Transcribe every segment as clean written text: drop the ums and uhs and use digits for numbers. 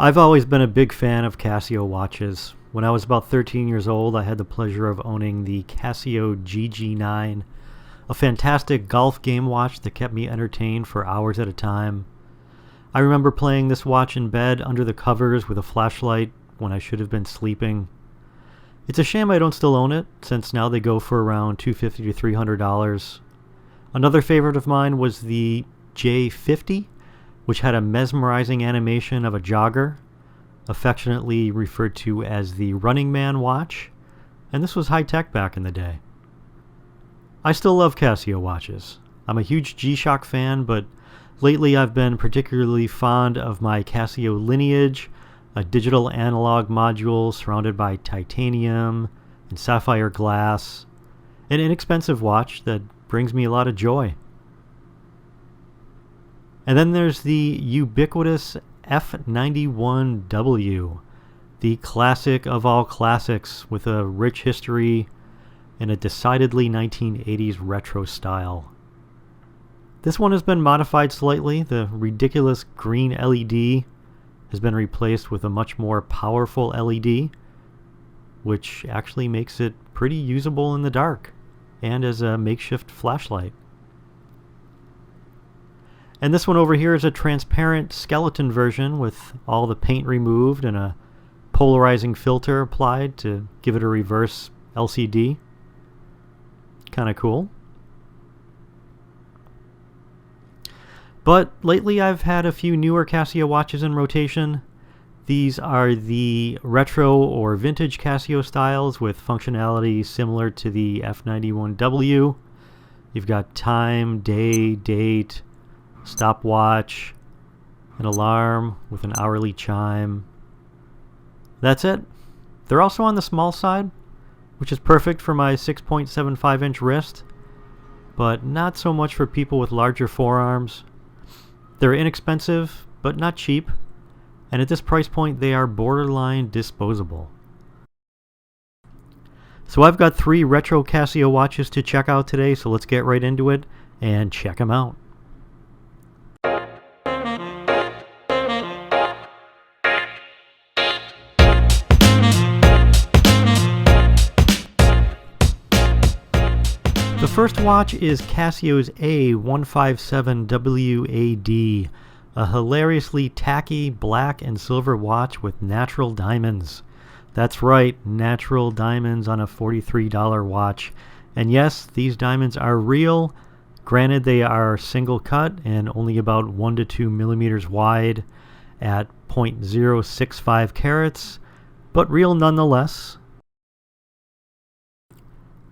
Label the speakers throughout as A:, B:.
A: I've always been a big fan of Casio watches. When I was about 13 years old, I had the pleasure of owning the Casio GG9, a fantastic golf game watch that kept me entertained for hours at a time. I remember playing this watch in bed under the covers with a flashlight when I should have been sleeping. It's a shame I don't still own it, since now they go for around $250 to $300. Another favorite of mine was the J50, which had a mesmerizing animation of a jogger, affectionately referred to as the Running Man watch, and this was high-tech back in the day. I still love Casio watches. I'm a huge G-Shock fan, but lately I've been particularly fond of my Casio lineage, a digital analog module surrounded by titanium and sapphire glass, an inexpensive watch that brings me a lot of joy. And then there's the ubiquitous F91W, the classic of all classics with a rich history and a decidedly 1980s retro style. This one has been modified slightly. The ridiculous green LED has been replaced with a much more powerful LED, which actually makes it pretty usable in the dark and as a makeshift flashlight. And this one over here is a transparent skeleton version with all the paint removed and a polarizing filter applied to give it a reverse LCD. Kind of cool. But lately I've had a few newer Casio watches in rotation. These are the retro or vintage Casio styles with functionality similar to the F91W. You've got time, day, date, stopwatch, an alarm with an hourly chime. That's it. They're also on the small side, which is perfect for my 6.75-inch wrist, but not so much for people with larger forearms. They're inexpensive, but not cheap, and at this price point they are borderline disposable. So I've got 3 retro Casio watches to check out today, so let's get right into it and check them out. The first watch is Casio's A157W, a hilariously tacky black and silver watch with natural diamonds. That's right, natural diamonds on a $43 watch. And yes, these diamonds are real. Granted, they are single cut and only about 1 to 2 millimeters wide at 0.065 carats, but real nonetheless.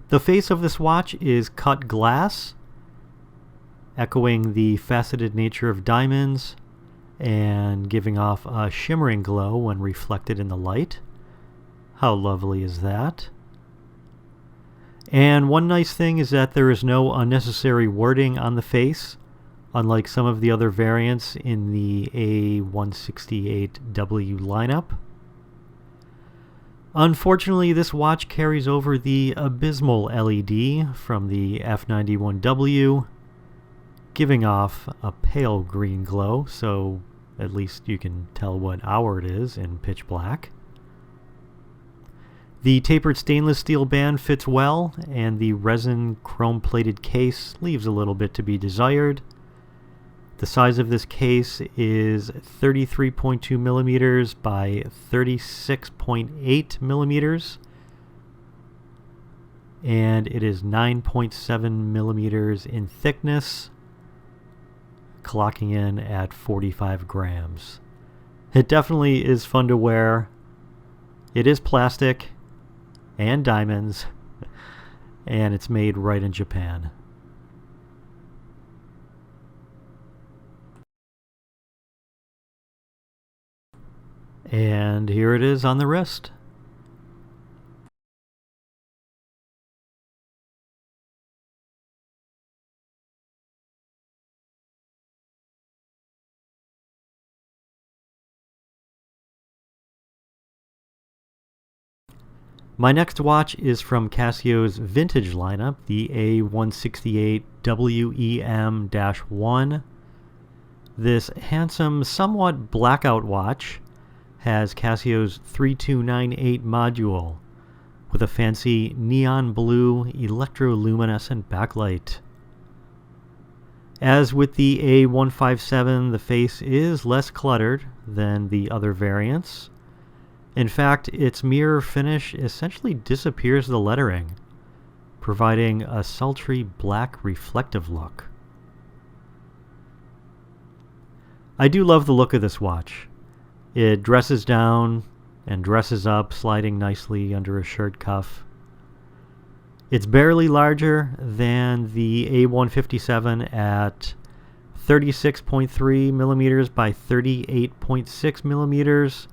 A: The face of this watch is cut glass, echoing the faceted nature of diamonds and giving off a shimmering glow when reflected in the light. How lovely is that? And one nice thing is that there is no unnecessary wording on the face, unlike some of the other variants in the A168W lineup. Unfortunately, this watch carries over the abysmal LED from the F91W, giving off a pale green glow, so at least you can tell what hour it is in pitch black. The tapered stainless steel band fits well, and the resin chrome-plated case leaves a little bit to be desired. The size of this case is 33.2 millimeters by 36.8 millimeters, and it is 9.7 millimeters in thickness, clocking in at 45 grams. It definitely is fun to wear. It is plastic and diamonds, and it's made right in Japan. And here it is on the wrist. My next watch is from Casio's vintage lineup, the A168W-EM-1. This handsome, somewhat blackout watch has Casio's 3298 module with a fancy neon blue electroluminescent backlight. As with the A157, the face is less cluttered than the other variants. In fact, its mirror finish essentially disappears the lettering, providing a sultry black reflective look. I do love the look of this watch. It dresses down and dresses up, sliding nicely under a shirt cuff. It's barely larger than the A157 at 36.3 millimeters by 38.6 millimeters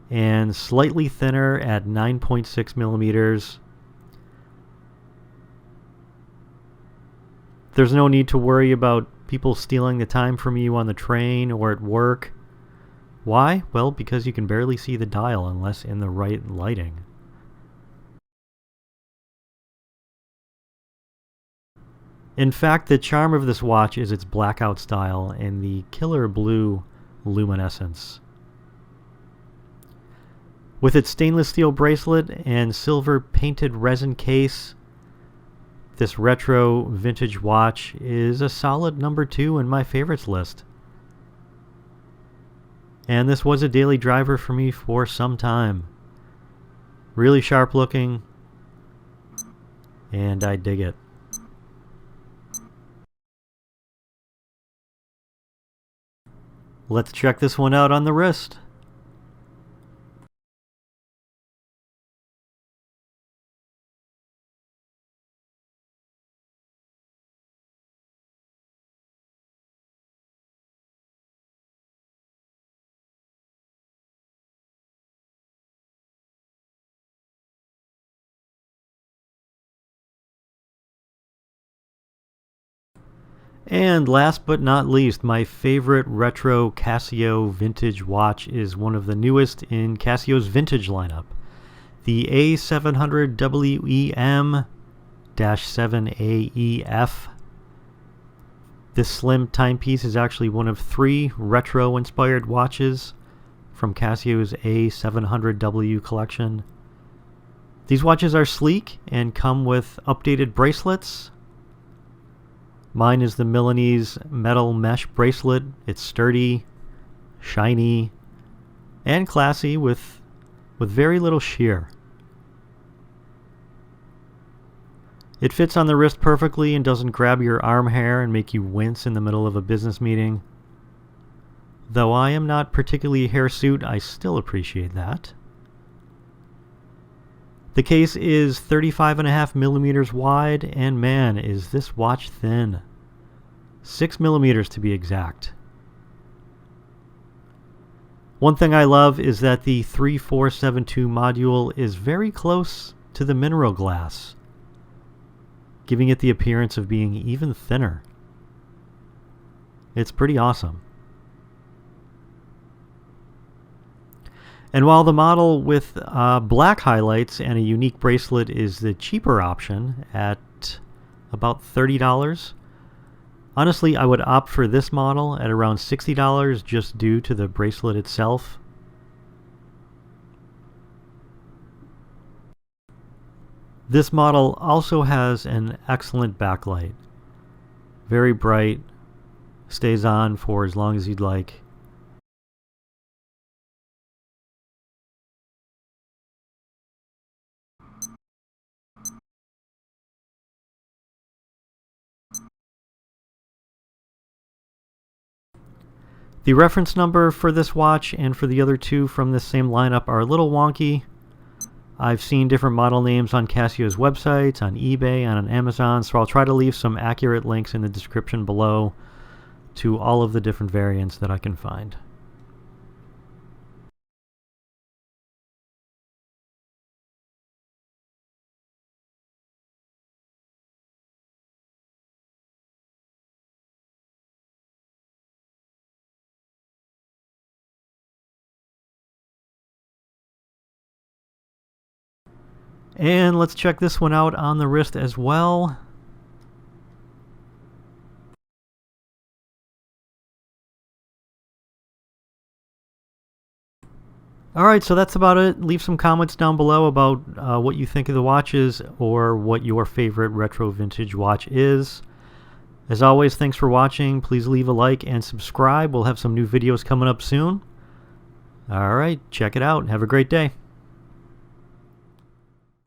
A: and slightly thinner at 9.6 millimeters. There's no need to worry about people stealing the time from you on the train or at work. Why? Well, because you can barely see the dial unless in the right lighting. In fact, the charm of this watch is its blackout style and the killer blue luminescence. With its stainless steel bracelet and silver painted resin case, this retro vintage watch is a solid number 2 in my favorites list. And this was a daily driver for me for some time. Really sharp looking, and I dig it. Let's check this one out on the wrist. And last but not least, my favorite retro Casio vintage watch is one of the newest in Casio's vintage lineup, the A700WEM-7AEF. This slim timepiece is actually one of 3 retro-inspired watches from Casio's A700W collection. These watches are sleek and come with updated bracelets. Mine is the Milanese metal mesh bracelet. It's sturdy, shiny, and classy with very little shear. It fits on the wrist perfectly and doesn't grab your arm hair and make you wince in the middle of a business meeting. Though I am not particularly hirsute, I still appreciate that. The case is 35.5 millimeters wide, and man, is this watch thin. 6 millimeters to be exact. One thing I love is that the 3472 module is very close to the mineral glass, giving it the appearance of being even thinner. It's pretty awesome. And while the model with black highlights and a unique bracelet is the cheaper option at about $30, honestly, I would opt for this model at around $60 just due to the bracelet itself. This model also has an excellent backlight. Very bright, stays on for as long as you'd like. The reference number for this watch and for the other 2 from this same lineup are a little wonky. I've seen different model names on Casio's websites, on eBay, and on Amazon, so I'll try to leave some accurate links in the description below to all of the different variants that I can find. And let's check this one out on the wrist as well. Alright, so that's about it. Leave some comments down below about what you think of the watches or what your favorite retro vintage watch is. As always, thanks for watching. Please leave a like and subscribe. We'll have some new videos coming up soon. Alright, check it out. Have a great day.